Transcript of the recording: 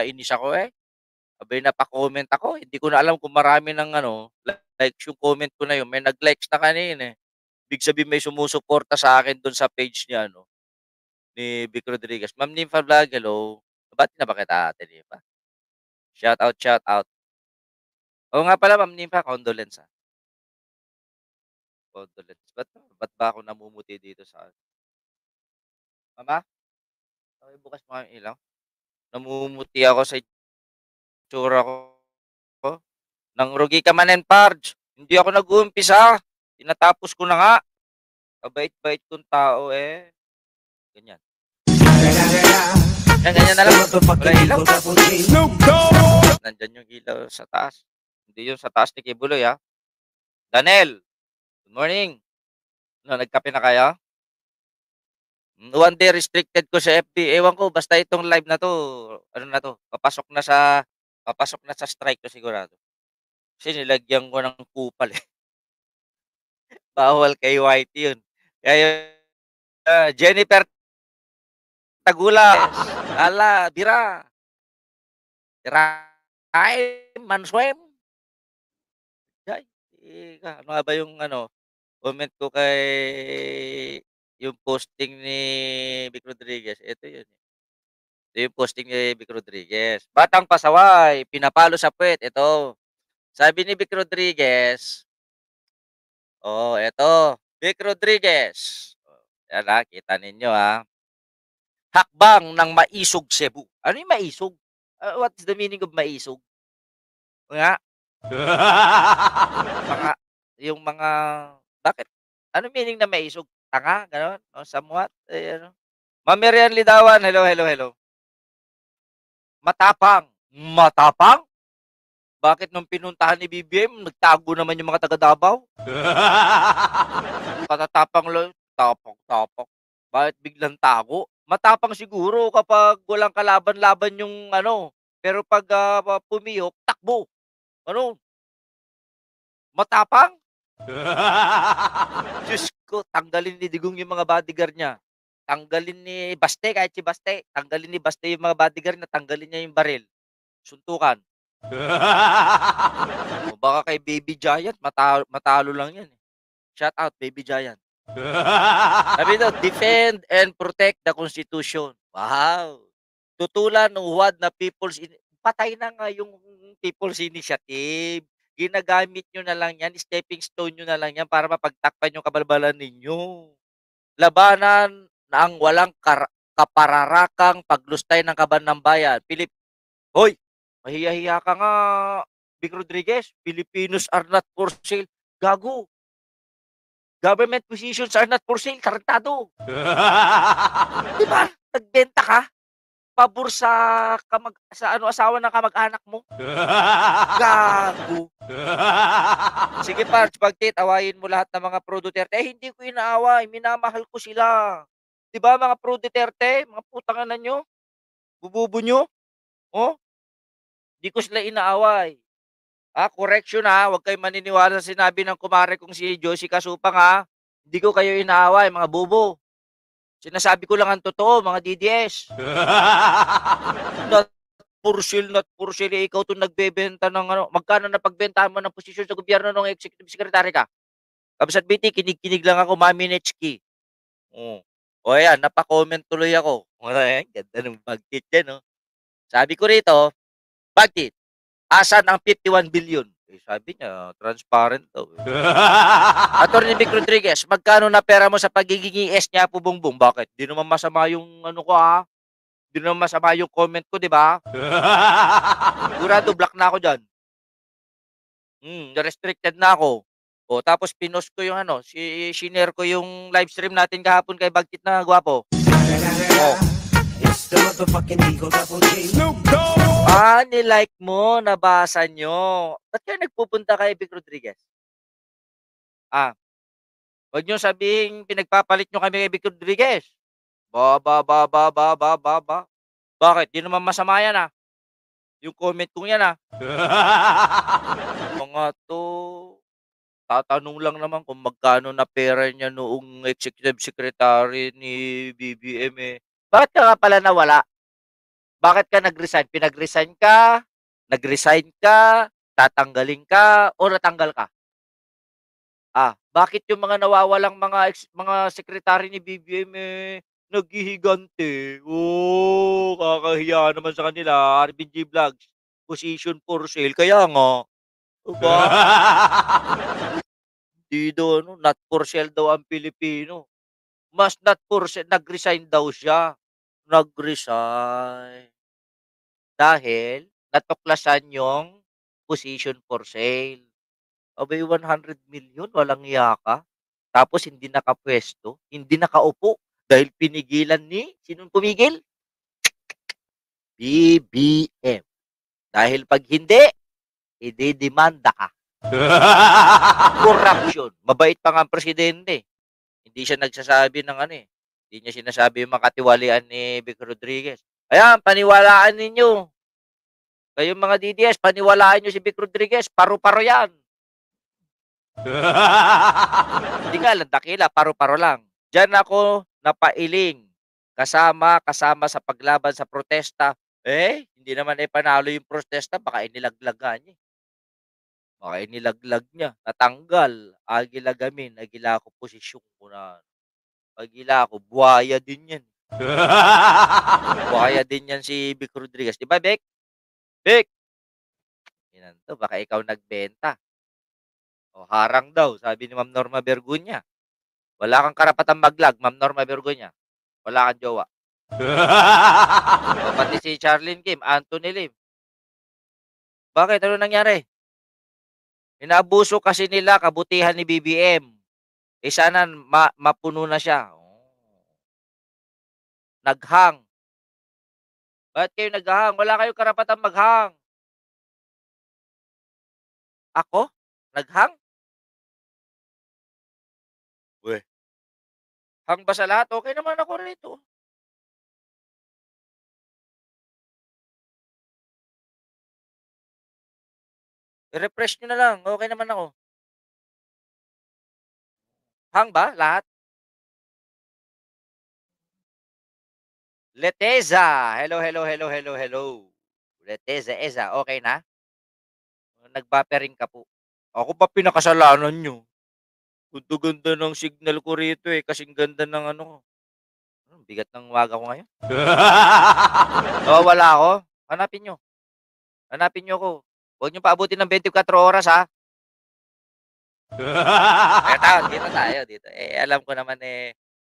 nainis ako, eh. Abay napa-comment ako, hindi ko na alam kung marami ng ano, likes yung comment ko na yun, may nag-likes na kanina, eh. Ibig sabihin may sumusuporta sa akin dun sa page niya ano, ni Vic Rodriguez. Ma'am Nympha Vlog, hello. Nabati na ba kita, Ate Nympha? Shoutout, shoutout. Oo nga pala Ma'am Nympha, condolence, condolence. Ba't ba ako namumuti dito sa ano? Mama, pakibukas mo nga yung ilaw. Namumuti ako sa itsura ko. Nang rugi ka man and Pards, hindi ako nag-uumpisa. Tinatapos ko na nga. Kabait-bait kong tao eh. Ganyan. Ganyan na lang. Wala ilaw. Nandyan yung ilaw sa taas. Hindi yung sa taas ni Kibuloy ha. Daniel, good morning. No, nagkape na kayo? One day restricted ko sa FB. Ewan ko, basta itong live na to, ano na to, papasok na sa strike ko sigurado. Kasi nilagyan ko ng kupal eh. Bawal kay Whitey yun. Kaya Jennifer Tagula, ala, bira. Tiraay, manswem. Ay, ano nga ba yung ano, comment ko kay yung posting ni Vic Rodriguez. Ito yun. Ito yung posting ni Vic Rodriguez. Batang pasaway, pinapalo sa puwet. Ito. Sabi ni Vic Rodriguez, oh, ito. Vic Rodriguez. Oh, yan kita ninyo Hakbang ng maisog Cebu. Ano yung maisog? What is the meaning of maisog? Nga, mga, yung mga, bakit? Ano meaning na maisog? Tanga, gano'n? O somewhat? Eh, ano? Ma'am Miriam Lidawan, hello, hello, hello. Matapang. Matapang? Bakit nung pinuntahan ni BBM, nagtago naman yung mga taga Davao? Katatapang lang, tapang-tapang. Bakit biglang tago? Matapang siguro kapag walang kalaban-laban yung ano, pero pag pumiyok, takbo. Ano? Matapang? Diyos ko, tanggalin ni Digong yung mga bodyguard niya. Tanggalin ni Baste, kahit si Baste. Tanggalin ni Baste yung mga bodyguard na tanggalin niya yung baril. Suntukan. O baka kay Baby Giant, matalo lang yan. Shout out, Baby Giant. Sabi daw, defend and protect the Constitution. Wow. Tutulan ng huwad na patay na nga yung People's Initiative. Ginagamit nyo na lang yan, stepping stone nyo na lang yan para mapagtakpan yung kabalbalan ninyo. Labanan na ang walang kapararakang paglustay ng kaban ng bayan. Hoy, mahiya-hiya ka nga, Vic Rodriguez. Filipinos are not for sale. Gago. Government positions are not for sale. Tarantado. Diba? Nagbenta ka? Pabor sa asawa ng kamag-anak mo? Gago. Sige Pards, pagtit, awayin mo lahat ng mga pro Duterte. Eh, hindi ko inaaway. Minamahal ko sila. Diba mga pro Duterte? Mga putang ina nyo? Bububo nyo? Oh? Di ko sila inaaway. Correction huwag kayong maniniwala sa sinabi ng kumare kong si Josie Kasupang Hindi ko kayo inaaway, mga bobo. Sinasabi ko lang ang totoo, mga DDS. Not for sale, ikaw itong nagbebenta ng ano. Magkano na pagbentahan mo ng posisyon sa gobyerno ng executive secretary ka? Kabsat BT, kinig-kinig lang ako, Mami Nechki. O ayan, napa-comment tuloy ako. Ganda ng bagtit yan, no? Sabi ko rito, bagtit, asan ang 51 billion? Eh, sabi niya, transparent daw. Attorney Vic Rodriguez, magkano na pera mo sa pagiging ES niya po Bongbong? Bakit? Di naman masama yung ano ko Di naman masama yung comment ko, di ba? Sigurado, block na ako dyan. Restricted na ako. O, tapos pinost ko yung sinare ko yung live stream natin kahapon kay Bagtit na gwapo. Nilike mo, nabasa nyo. Ba't kayo nagpupunta kay Vic Rodriguez? Huwag nyo sabihin pinagpapalit nyo kami kay Vic Rodriguez. Bakit? Di naman masama yan Yung comment kong yan Mga to, tatanong lang naman kung magkano na pera niya noong executive secretary ni BBM Bakit ka nga pala nawala? Bakit ka nag-resign? Nag-resign ka, tatanggalin ka, o natanggal ka? Bakit yung mga nawawalang mga sekretary ni BBM, naghihigante? Oh, kakahiya naman sa kanila, RBG Vlogs, position for sale, kaya nga, 'di ba? 'Di daw ano, not for sale daw ang Pilipino. Mas not for sale, nag-resign daw siya. Nag-resign dahil natuklasan yung position for sale. Aba'y 100 million, walang hiya ka. Tapos hindi nakapuwesto, hindi nakaupo dahil pinigilan ni sinong pumigil? BBM. Dahil 'pag hindi, idedemanda ka. Corruption. Mabait pa nga ang presidente. Hindi siya nagsasabi ng ano, hindi niya sinasabi yung makatiwalian ni Vic Rodriguez. Ayan, paniwalaan ninyo. Kayong mga DDS, paniwalaan niyo si Vic Rodriguez, paru-paro 'yan. Hindi nga lang dakila, paru-paro lang. Diyan ako napailing, kasama sa paglaban sa protesta. Hindi naman panalo yung protesta, baka inilaglag niya, natanggal, agila gamin, agila ko posisyon ko na. Agila ko, buhaya din yan. Buhaya din yan si Vic Rodriguez. 'Di ba, Vic? Vic! Yan 'to, baka ikaw nagbenta. O harang daw, sabi ni Ma'am Norma Bergunya. Wala kang karapatang mag-lag, Ma'am Norma Bergonya. Wala kang jowa. O pati si Charlene Kim, Anthony Lim. Bakit? Ano nangyari? Inaabuso kasi nila kabutihan ni BBM. Sana mapuno na siya. Oh. Naghang. Bakit kayo naghang? Wala kayong karapatang maghang. Ako? Naghang? Weh. Hang ba sa lahat? Okay naman ako rito. I-refresh nyo na lang. Okay naman ako. Hang ba lahat? Leteza. Hello, hello, hello, hello, hello. Leteza, Eza. Okay na? Nag-buffering ka po. Ako pa pinakasalanan niyo. Ganda-ganda ng signal ko rito, kasing ganda ng ano ko. Bigat ng waga ko ngayon. Nawawala ako? Hanapin niyo. Hanapin niyo ako. Huwag niyo paabutin ng 24 oras, ha? Eto, dito tayo, dito. Alam ko naman,